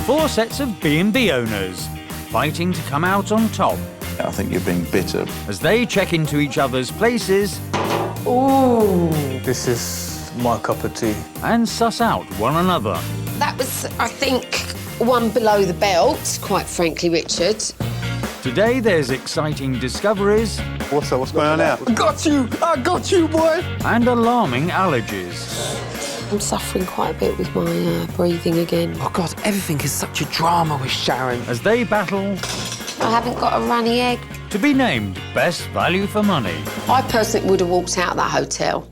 Four sets of B&B owners fighting to come out on top I think you're being bitter. as they check into each other's places Ooh. This is my cup of tea. and suss out one another. That was, I think, one below the belt, quite frankly, Richard. Today there's exciting discoveries What's up? What's going on now? I got you, boy! and alarming allergies. I'm suffering quite a bit with my breathing again. Oh, God, everything is such a drama with Sharon. As they battle I haven't got a runny egg. to be named best value for money. I personally would have walked out of that hotel.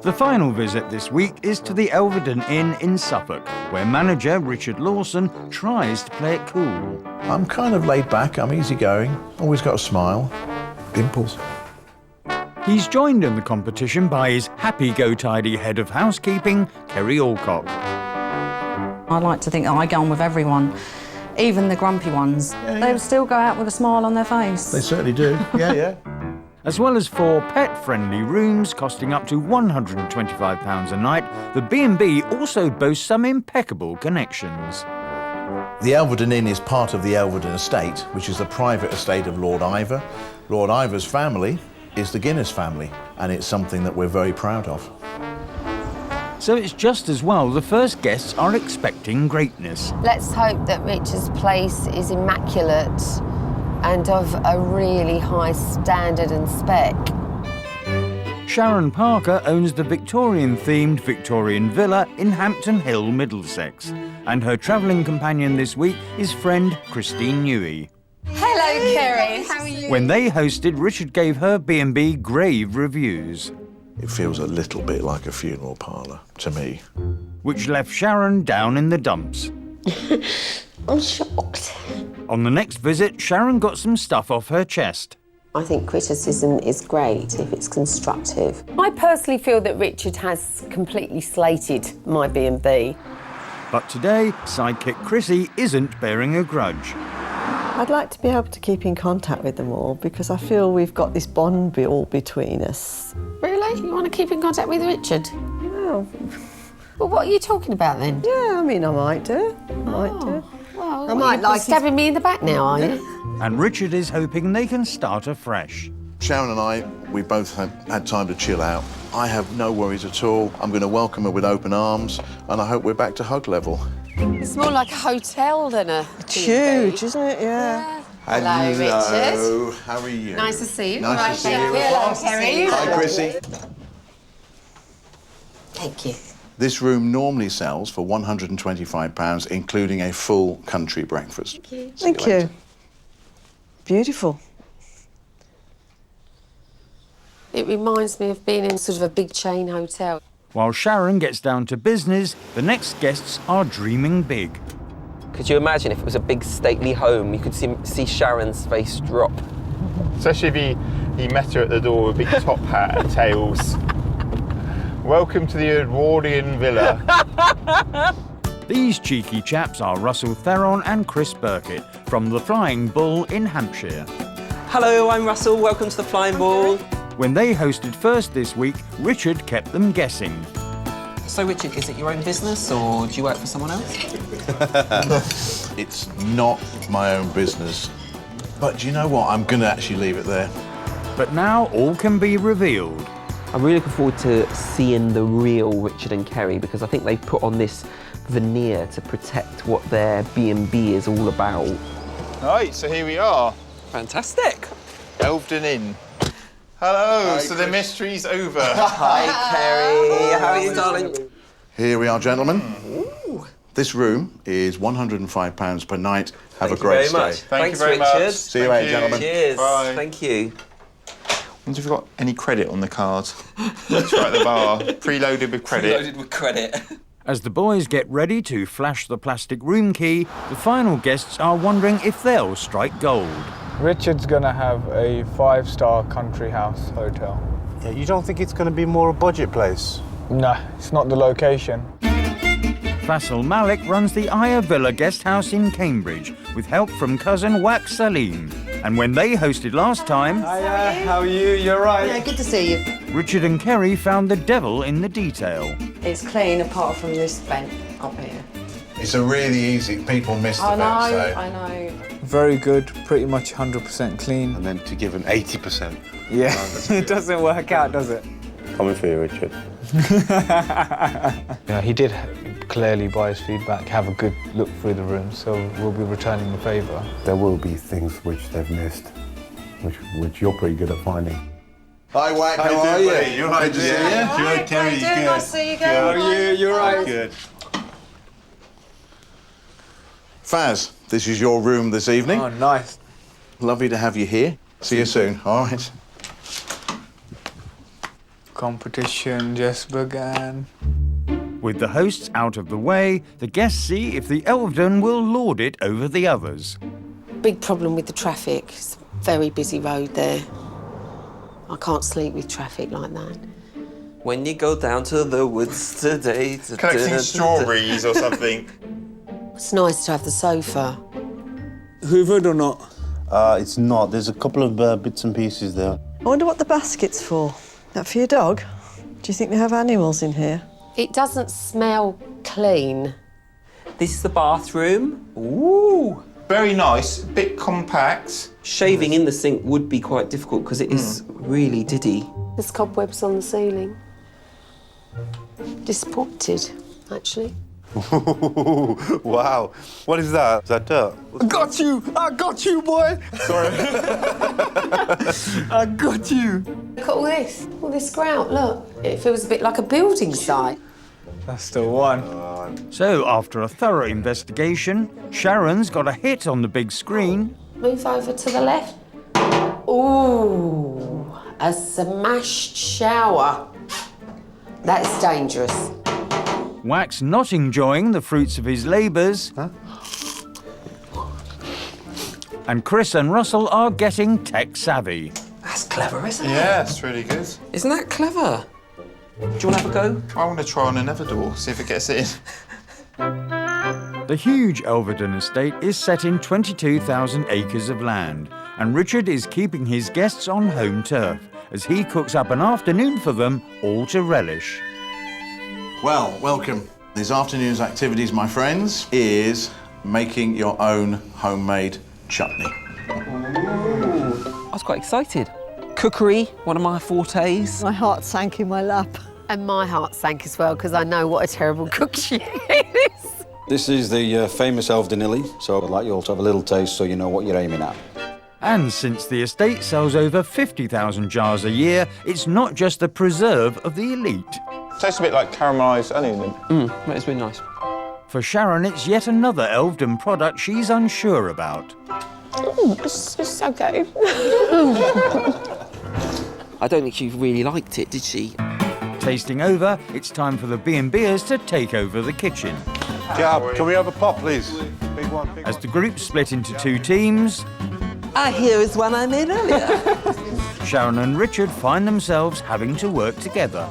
The final visit this week is to the Elvedin Inn in Suffolk, where manager Richard Lawson tries to play it cool. I'm kind of laid back. I'm easygoing. Always got a smile. Dimples. He's joined in the competition by his happy-go-tidy head of housekeeping, Kerry Alcock. I like to think that I get on with everyone, even the grumpy ones. They would still go out with a smile on their face. They certainly do. Yeah. As well as 4 pet-friendly rooms costing up to £125 a night, the B&B also boasts some impeccable connections. The Elvedin Inn is part of the Elvedin estate, which is the private estate of Lord Iver. Lord Iver's family is the Guinness family, and it's something that we're very proud of. So it's just as well the first guests are expecting greatness. Let's hope that Richard's place is immaculate and of a really high standard and spec. Sharon Parker owns the Victorian-themed Victorian Villa in Hampton Hill, Middlesex. And her travelling companion this week is friend Christine Newey. Hello, Kerry. How are you? When they hosted, Richard gave her B&B grave reviews, It feels a little bit like a funeral parlour to me. which left Sharon down in the dumps. I'm shocked. On the next visit, Sharon got some stuff off her chest. I think criticism is great if it's constructive. I personally feel that Richard has completely slated my B&B. But today, sidekick Chrissy isn't bearing a grudge. I'd like to be able to keep in contact with them all because I feel we've got this bond built between us. Really? You want to keep in contact with Richard? Well, Well, what are you talking about then? yeah, I mean, I might do. Might do. Well, I might you're like stabbing me in the back now, are you? And Richard is hoping they can start afresh. Sharon and I, we both had time to chill out. I have no worries at all. I'm going to welcome her with open arms, and I hope we're back to hug level. It's more like a hotel than a It's huge, isn't it? Yeah. Hello, Richard. How are you? Nice to see you. Nice to see you. Hello, Kerry. Hi, Chrissy. Thank you. This room normally sells for £125, including a full country breakfast. Thank you. Beautiful. It reminds me of being in sort of a big chain hotel. While Sharon gets down to business, the next guests are dreaming big. Could you imagine if it was a big stately home, you could see Sharon's face drop? Especially if he met her at the door with a big top hat and tails. Welcome to the Edwardian Villa. These cheeky chaps are Russell Theron and Chris Burkett from the Flying Bull in Hampshire. Hello, I'm Russell. Welcome to the Flying Ball. When they hosted first this week, Richard kept them guessing. So, Richard, is it your own business or do you work for someone else? It's not my own business. But do you know what? I'm going to actually leave it there. But now all can be revealed. I'm really looking forward to seeing the real Richard and Kerry because I think they've put on this veneer to protect what their B&B is all about. Right, so here we are. Fantastic. Elvedin Inn. Hello, Hi, so the Chris. mystery's over. Hi, Kerry. How are you, darling? Here we are, gentlemen. This room is £105 per night. Have a great stay. Much. Thank you Thanks, very much. Richard. See you Thank later, gentlemen. Cheers. Bye. Thank you. I wonder if you've got any credit on the card. It's right at the bar, preloaded with credit. Loaded with credit. As the boys get ready to flash the plastic room key, the final guests are wondering if they'll strike gold. Richard's gonna have a 5-star country house hotel. Yeah, you don't think it's going to be more a budget place? Nah, it's not the location. Faisal Malik runs the Ayah Villa guest house in Cambridge with help from cousin Wak Salim. And when they hosted last time, Hiya, how are you? You're right. Yeah, good to see you. Richard and Kerry found the devil in the detail. It's clean apart from this vent up here. It's a really easy, people miss the I know, vent, so. I know. Very good, pretty much 100% clean. And then to give an 80%. Yeah, it doesn't work out, does it? Coming for you, Richard. He did clearly, by his feedback, have a good look through the room, so we'll be returning the favour. There will be things which they've missed, which you're pretty good at finding. Hi, Wack, how are you? You're right, Good to see you. Good, Kerry, good. Nice to see you again. How are you? You're right. Good. Faz, this is your room this evening. Oh, nice. Lovely to have you here. See you soon, all right? Competition just began. With the hosts out of the way, the guests see if the Elvedin will lord it over the others. Big problem with the traffic. It's a very busy road there. I can't sleep with traffic like that. When you go down to the woods today... Collecting strawberries or something. It's nice to have the sofa. Hoovered or not? It's not. There's a couple of bits and pieces there. I wonder what the basket's for. That for your dog? Do you think they have animals in here? It doesn't smell clean. This is the bathroom. Ooh! Very nice, a bit compact. Shaving in the sink would be quite difficult because it is really diddy. There's cobwebs on the ceiling. Disappointed, actually. Wow. What is that? Is that dirt? I got you! I got you, boy! Sorry. I got you! Look at all this grout, look. It feels a bit like a building site. That's the one. So, after a thorough investigation, Sharon's got a hit on the big screen. Move over to the left. Ooh, a smashed shower. That's dangerous. Wack's not enjoying the fruits of his labours. Huh? And Chris and Russell are getting tech savvy. That's clever, isn't it? Yeah, it's really good. Isn't that clever? Do you want to have a go? I want to try on another door, see if it gets in. The huge Elvedin estate is set in 22,000 acres of land, and Richard is keeping his guests on home turf as he cooks up an afternoon for them all to relish. Well, welcome. This afternoon's activities, my friends, is making your own homemade chutney. I was quite excited. Cookery, one of my fortes. My heart sank in my lap. And my heart sank as well, because I know what a terrible cook she is. This is the famous Elvedin, so I'd like you all to have a little taste so you know what you're aiming at. And since the estate sells over 50,000 jars a year, it's not just the preserve of the elite. Tastes a bit like caramelised onion. That is really nice. For Sharon, it's yet another Elvedin product she's unsure about. It's okay. I don't think she really liked it, did she? Tasting over, it's time for the B&Bers to take over the kitchen. Gab, can we have a pop, please? Big one, big As one. the group split into two teams, Here is one I made earlier. Sharon and Richard find themselves having to work together.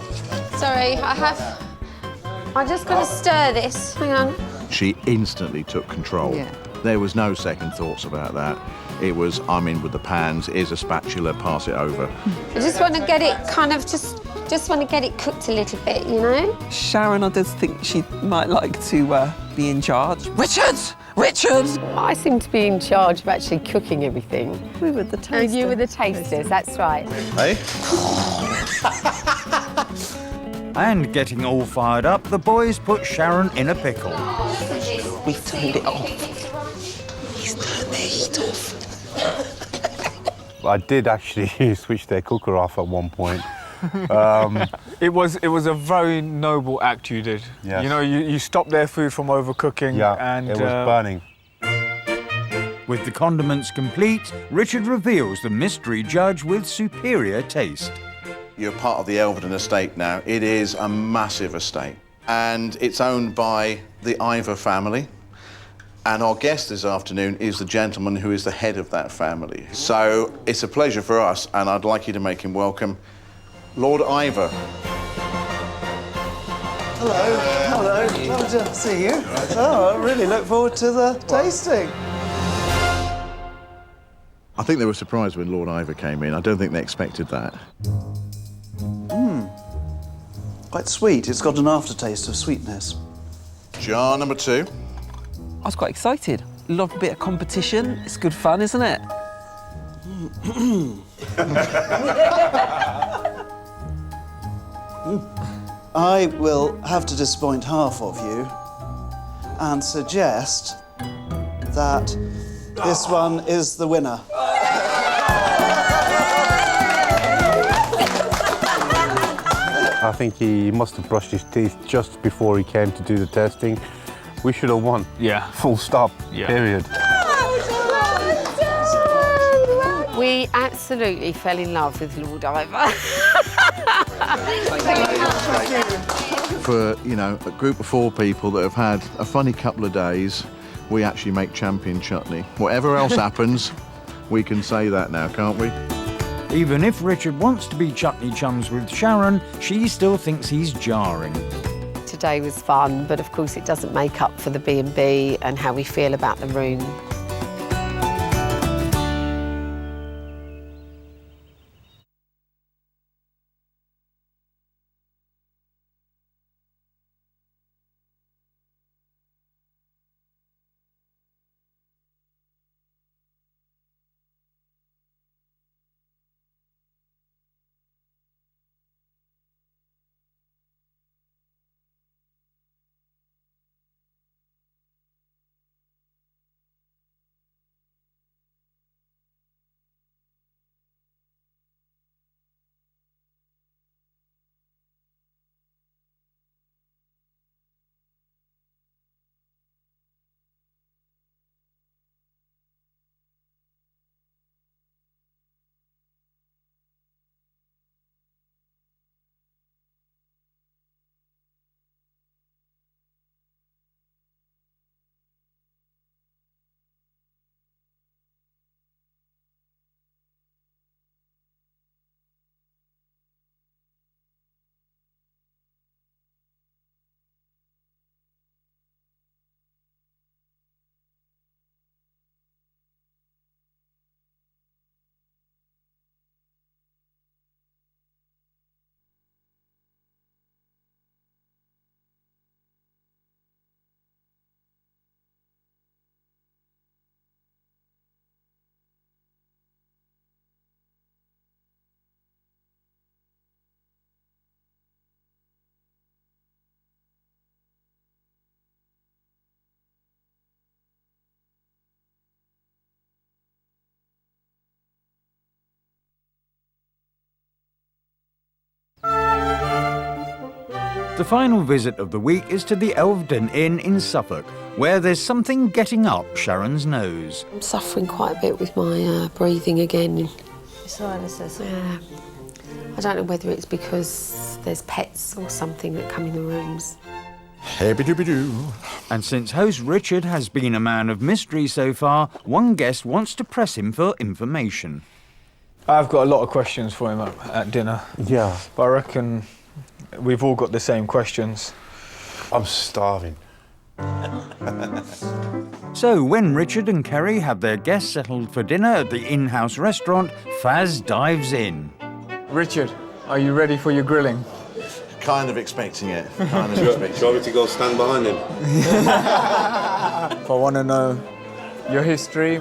Sorry, I just got to stir this. Hang on. She instantly took control. Yeah. There was no second thoughts about that. It was, I'm in with the pans, here's a spatula, pass it over. I just want to get it kind of just want to get it cooked a little bit, you know? Sharon, I just think she might like to be in charge. Richard! Richard! I seem to be in charge of actually cooking everything. We were the And tasters. you were the tasters, that's right. Hey? And getting all fired up, the boys put Sharon in a pickle. We've turned it off. He's turned the heat off. I did actually switch their cooker off at one point. It was a very noble act you did. Yes. You know, you stopped their food from overcooking. Yeah, and it was burning. With the condiments complete, Richard reveals the mystery judge with superior taste. You're part of the Elvedin estate now. It is a massive estate, and it's owned by the Ivor family. And our guest this afternoon is the gentleman who is the head of that family. So it's a pleasure for us, and I'd like you to make him welcome, Lord Ivor. Hello. Hello. Lovely to see you. Oh, I really look forward to the tasting. I think they were surprised when Lord Ivor came in. I don't think they expected that. Quite sweet. It's got an aftertaste of sweetness. Jar number 2. I was quite excited. Love a bit of competition. It's good fun, isn't it? I will have to disappoint half of you and suggest that this one is the winner. I think he must have brushed his teeth just before he came to do the testing. We should have won. Yeah. Full stop, period. We absolutely fell in love with Lord Ivor. For, you know, a group of 4 people that have had a funny couple of days, we actually make champion chutney. Whatever else happens, we can say that now, can't we? Even if Richard wants to be chutney chums with Sharon, she still thinks he's jarring. Today was fun, but of course it doesn't make up for the B&B and how we feel about the room. The final visit of the week is to the Elvedin Inn in Suffolk, where there's something getting up Sharon's nose. I'm suffering quite a bit with my breathing again. Sinuses. Yeah. I don't know whether it's because there's pets or something that come in the rooms. And since host Richard has been a man of mystery so far, one guest wants to press him for information. I've got a lot of questions for him at dinner. Yeah. But I reckon we've all got the same questions. I'm starving. So when Richard and Kerry have their guests settled for dinner at the in-house restaurant, Faz dives in. Richard, are you ready for your grilling? Kind of expecting it. Do you want me to go stand behind him? I want to know your history,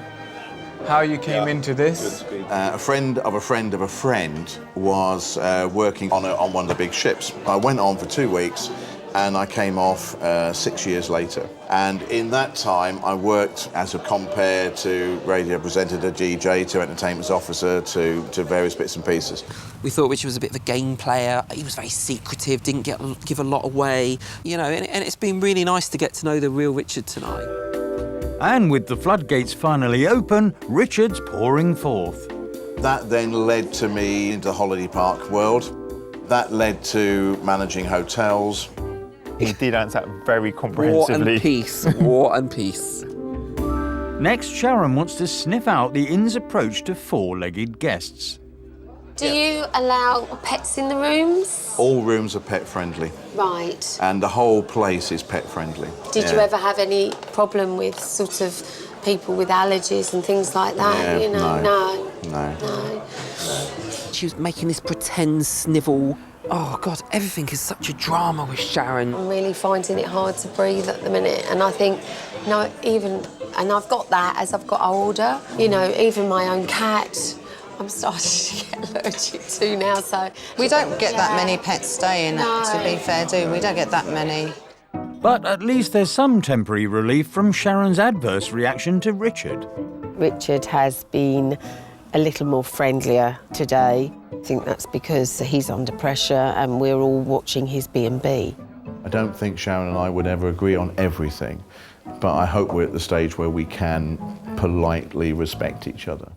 how you came into this. A friend of a friend of a friend was working on one of the big ships. I went on for 2 weeks and I came off 6 years later. And in that time, I worked as a compere to radio presenter to DJ to entertainment officer to various bits and pieces. We thought Richard was a bit of a game player. He was very secretive, didn't give a lot away, you know, and it's been really nice to get to know the real Richard tonight. And with the floodgates finally open, Richard's pouring forth. That then led to me into the holiday park world. That led to managing hotels. He did answer very comprehensively. War and peace, war and peace. Next, Sharon wants to sniff out the inn's approach to four-legged guests. Do you allow pets in the rooms? All rooms are pet friendly. Right. And the whole place is pet friendly. Did you ever have any problem with sort of people with allergies and things like that, Yeah, you know. no. She was making this pretend snivel. Oh, God, everything is such a drama with Sharon. I'm really finding it hard to breathe at the minute, and I think, you know, and I've got that as I've got older, you know, even my own cat, I'm starting to get allergic to now, so... We don't get that many pets staying, to be fair, do we? We don't get that many. But at least there's some temporary relief from Sharon's adverse reaction to Richard. Richard has been a little more friendlier today. I think that's because he's under pressure and we're all watching his B&B. I don't think Sharon and I would ever agree on everything, but I hope we're at the stage where we can politely respect each other.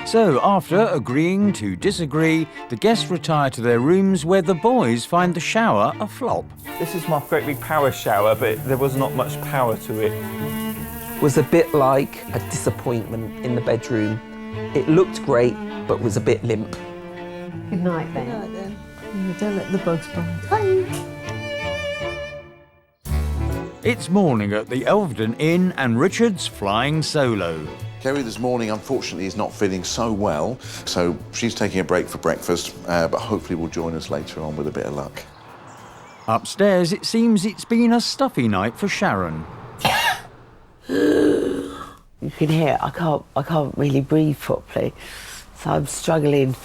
So, after agreeing to disagree, the guests retire to their rooms where the boys find the shower a flop. This is my great big power shower, but there was not much power to it. Was a bit like a disappointment in the bedroom. It looked great, but was a bit limp. Good night, then. Good night, then. Don't let the bugs bite. It's morning at the Elvedin Inn and Richard's flying solo. Kerry this morning, unfortunately, is not feeling so well, so she's taking a break for breakfast, but hopefully will join us later on with a bit of luck. Upstairs, it seems it's been a stuffy night for Sharon. You can hear I can't really breathe properly, so I'm struggling.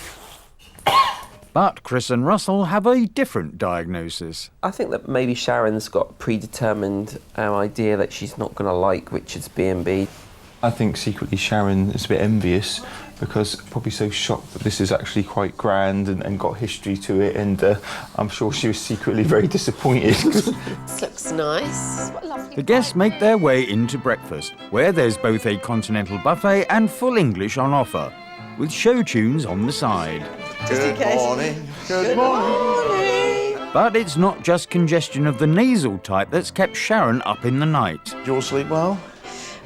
But Chris and Russell have a different diagnosis. I think that maybe Sharon's got a predetermined idea that she's not going to like Richard's B&B. I think secretly Sharon is a bit envious because probably so shocked that this is actually quite grand and got history to it, and I'm sure she was secretly very disappointed. This looks nice. What a lovely The guests make their way into breakfast, where there's both a continental buffet and full English on offer, with show tunes on the side. Good morning. Good morning. But it's not just congestion of the nasal type that's kept Sharon up in the night. Did you all sleep well?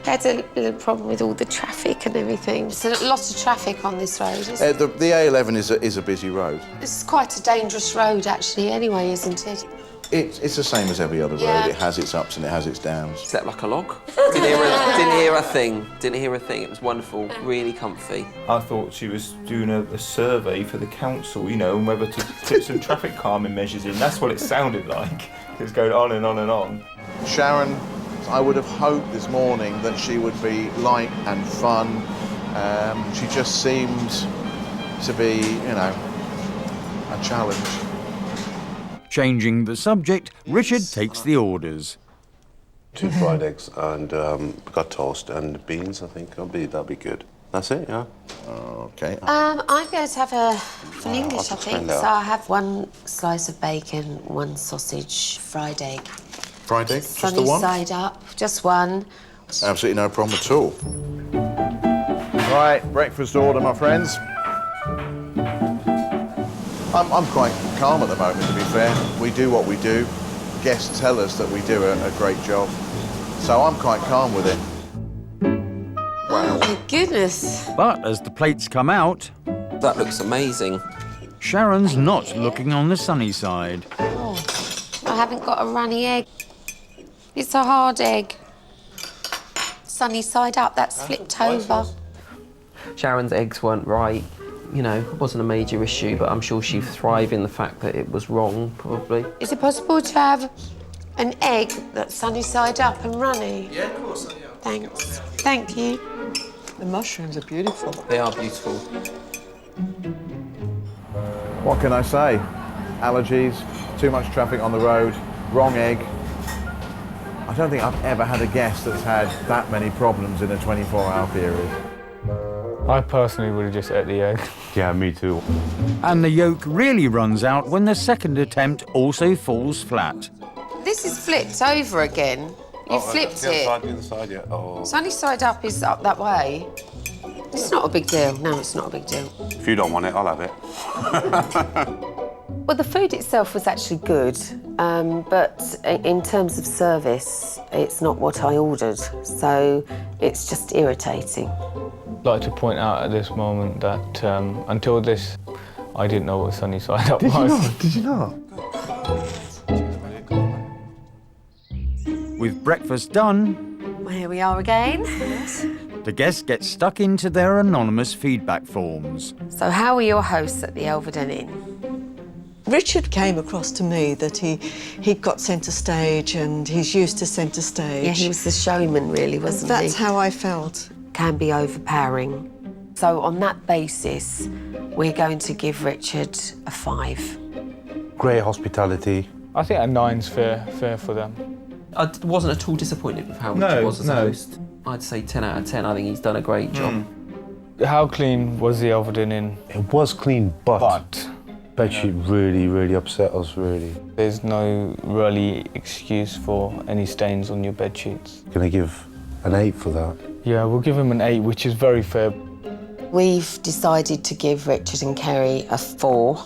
I had a little problem with all the traffic and everything. There's a lot of traffic on this road, isn't it? The A11 is a busy road. It's quite a dangerous road, actually, anyway, isn't it? It's the same as every other Yeah. road. It has its ups and it has its downs. Slept like a log. Didn't hear a thing. Didn't hear a thing. It was wonderful, really comfy. I thought she was doing a survey for the council, you know, and whether to put some traffic calming measures in. That's what it sounded like. It was going on and on and on. Sharon, I would have hoped this morning that she would be light and fun. She just seemed to be, you know, a challenge. Changing the subject, Richard takes the orders. 2 fried eggs and we got toast and beans, I think. That'll be good. That's it, yeah? Okay. I'm going to have a full English, I think. So I have 1 slice of bacon, 1 sausage, fried egg. Fried egg? Just the Sunny one? side up, just 1. Absolutely no problem at all. Right, breakfast order, my friends. I'm quite calm at the moment, to be fair. We do what we do. Guests tell us that we do a great job. So I'm quite calm with it. Oh, my goodness. But as the plates come out, That looks amazing. Sharon's not looking on the sunny side. Oh, I haven't got a runny egg. It's a hard egg. Sunny side up, that's flipped over. Sharon's eggs weren't right. You know, it wasn't a major issue, but I'm sure she'd thrive in the fact that it was wrong, probably. Is it possible to have an egg that's sunny side up and runny? Yeah, of course. Yeah. Thanks. Thank you. The mushrooms are beautiful. They are beautiful. What can I say? Allergies, too much traffic on the road, wrong egg. I don't think I've ever had a guest that's had that many problems in a 24-hour period. I personally would have just ate the egg. Yeah, me too. And the yolk really runs out when the second attempt also falls flat. This is flipped over again. You flipped it. The other side, yeah. Oh. Sunny side up is up that way. It's not a big deal. No, it's not a big deal. If you don't want it, I'll have it. Well, the food itself was actually good, but in terms of service, it's not what I ordered, so it's just irritating. I'd like to point out at this moment that until this, I didn't know what sunny side up was. Did you not? With breakfast done, My here we are again. The guests get stuck into their anonymous feedback forms. So how were your hosts at the Elvedin Inn? Richard came across to me that he got centre stage and he's used to centre stage. Yeah, he was the showman, really, wasn't he? That's how I felt. Can be overpowering. So on that basis, we're going to give Richard a 5. Great hospitality. I think a 9's fair for them. I wasn't at all disappointed with how Richard was as a host. I'd say 10 out of 10. I think he's done a great job. How clean was the Elvedin Inn? It was clean, but bedsheet really upset us, really. There's no really excuse for any stains on your bed sheets. Gonna give an 8 for that. Yeah, we'll give him an 8, which is very fair. We've decided to give Richard and Kerry a 4.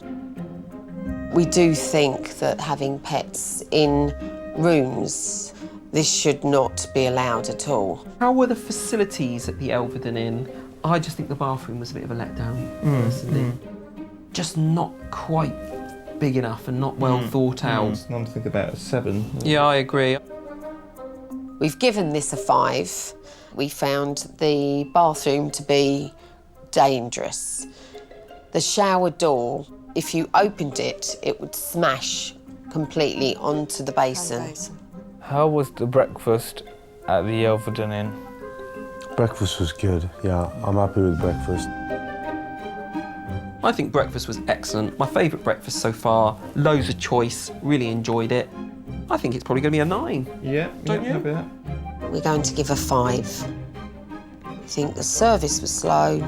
We do think that having pets in rooms, this should not be allowed at all. How were the facilities at the Elvedin Inn? I just think the bathroom was a bit of a letdown, personally. Just not quite big enough and not well thought out. I'm thinking about a 7. Yeah, I agree. We've given this a 5. We found the bathroom to be dangerous. The shower door, if you opened it, it would smash completely onto the basin. How was the breakfast at the Elvedin Inn? Breakfast was good, yeah. I'm happy with breakfast. I think breakfast was excellent. My favourite breakfast so far. Loads of choice, really enjoyed it. I think it's probably going to be a 9. Yeah, Don't you? happy with that. We're going to give a 5. We think the service was slow,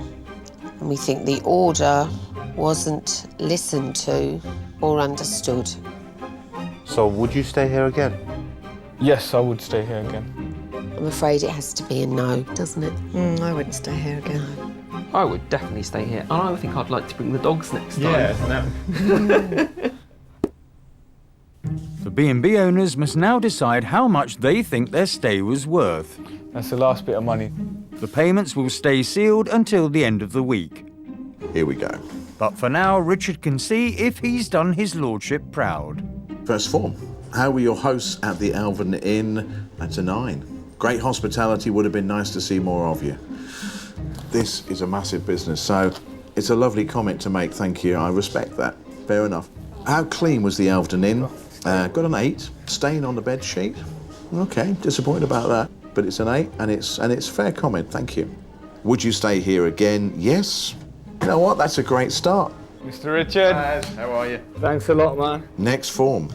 and we think the order wasn't listened to or understood. So would you stay here again? Yes, I would stay here again. I'm afraid it has to be a no, doesn't it? I wouldn't stay here again. I would definitely stay here. And I think I'd like to bring the dogs next time. The B&B owners must now decide how much they think their stay was worth. That's the last bit of money. The payments will stay sealed until the end of the week. Here we go. But for now, Richard can see if he's done his lordship proud. First form. How were your hosts at the Elvedin Inn? That's a 9. Great hospitality, would have been nice to see more of you. This is a massive business, so it's a lovely comment to make, thank you. I respect that. Fair enough. How clean was the Elvedin Inn? Got an 8. Stain on the bed sheet. Okay, disappointed about that. But it's an 8 and it's fair comment, thank you. Would you stay here again? Yes. You know what, that's a great start. Mr. Richard. How are you? Thanks a lot, man. Next form.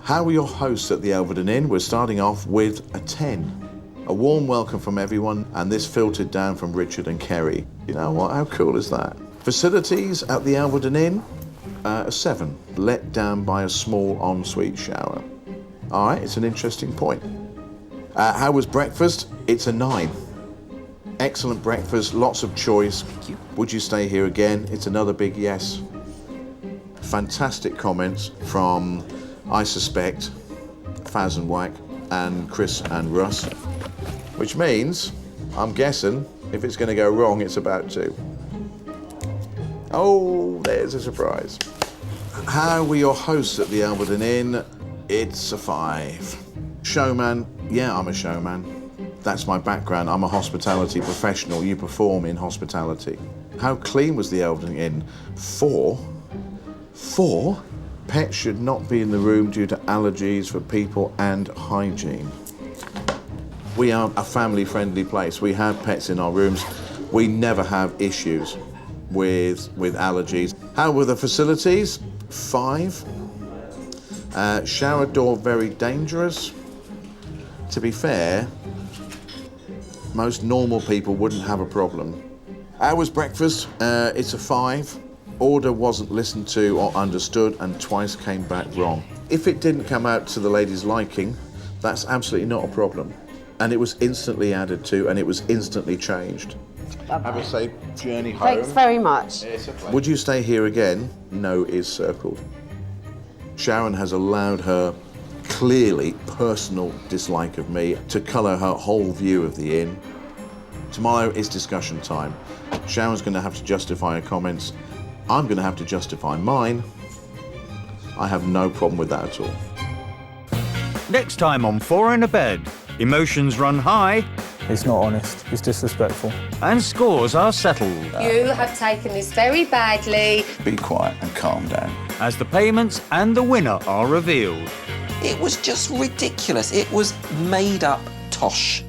How were your hosts at the Elvedin Inn? We're starting off with a 10. A warm welcome from everyone, and this filtered down from Richard and Kerry. You know what, how cool is that? Facilities at the Elvedin Inn? A 7. Let down by a small ensuite shower. All right, it's an interesting point. How was breakfast? It's a 9. Excellent breakfast, lots of choice. Would you stay here again? It's another big yes. Fantastic comments from, I suspect, Faz and Wack and Chris and Russ, which means, I'm guessing, if it's going to go wrong, it's about to. Oh, there's a surprise. How were your hosts at the Elvedin Inn? It's a 5. Showman? Yeah, I'm a showman. That's my background. I'm a hospitality professional. You perform in hospitality. How clean was the Elvedin Inn? 4. 4? Pets should not be in the room due to allergies for people and hygiene. We are a family-friendly place. We have pets in our rooms. We never have issues with allergies. How were the facilities? 5. Shower door very dangerous. To be fair, most normal people wouldn't have a problem. How was breakfast? It's a 5. Order wasn't listened to or understood and twice came back wrong. If it didn't come out to the lady's liking, that's absolutely not a problem. And it was instantly added to and it was instantly changed. Bye-bye. Have a safe journey home. Thanks very much. Would you stay here again? No is circled. Sharon has allowed her clearly personal dislike of me to colour her whole view of the inn. Tomorrow is discussion time. Sharon's going to have to justify her comments. I'm going to have to justify mine. I have no problem with that at all. Next time on 4 in a Bed, Emotions run high. It's not honest, it's disrespectful. And scores are settled. You have taken this very badly. Be quiet and calm down. As the payments and the winner are revealed. It was just ridiculous. It was made up tosh.